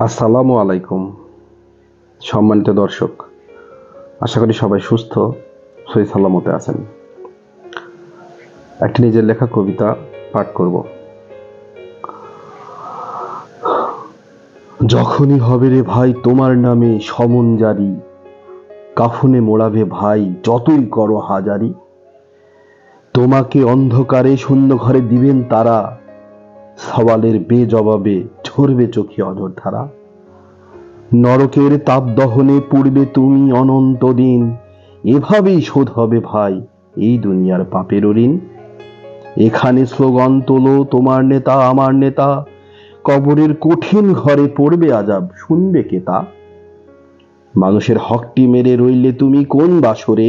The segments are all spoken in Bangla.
আসসালামু আলাইকুম সম্মানিত দর্শক, আশা করি সবাই সুস্থ সহি সালামতে আছেন। একটি নিজের লেখা কবিতা পাঠ করব। যখনই হবে রে ভাই তোমার নামে সমন জারি, কাফনে মোড়াবে ভাই যতই করো হাজারি, তোমাকে অন্ধকারে শূন্য ঘরে দিবেন তারা, সওয়ালের বেজবাবে ঝরবে চোখে অঝর ধারা। নরকের তাপ দহনে পূর্বে তুমি অনন্ত দিন, এভাবেই শোধ হবে ভাই এই দুনিয়ার পাপের ঋণ। এখানে স্লোগান তোলো তোমার নেতা আমার নেতা, কবরের কঠিন ঘরে পড়বে আজাব শুনবে কে তা। মানুষের হকটি মেরে রইলে তুমি কোন বাসরে,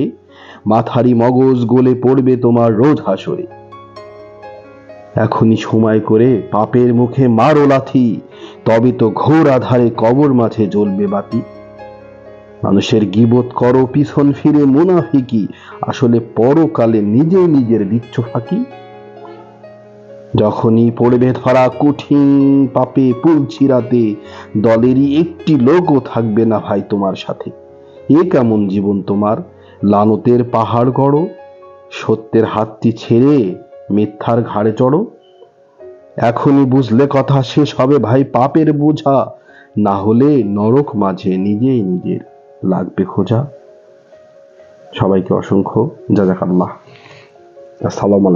মাথারি মগজ গলে পড়বে তোমার রোজ হাসরে। এখনই সময় করে পাপের মুখে মারো লাথি, তবে তো ঘোর আধারে কবর মাঝে জ্বলবে বাতি। মানুষের গীবত করো পিছন ফিরে মুনাফিকি, আসলে পরকালে নিজেই নিজের দিচ্ছ ফাঁকি। যখনই পড়বে ধরা কঠিন পাপে পুলছি রাতে, দলেরই একটি লোকও থাকবে না ভাই তোমার সাথে। এ কেমন জীবন তোমার, লানতের পাহাড় গড়ো, সত্যের হাতটি ছেড়ে মিথ্যার ঘাড়ে চড়ো। এখনই বুঝলে কথা শেষ হবে ভাই পাপের বোঝা, না হলে নরক মাঝে নিজেই নিজের লাগবে খোঁজা। সবাইকে অসংখ্য জাযাকাল্লাহ। আসসালামু আলাইকুম।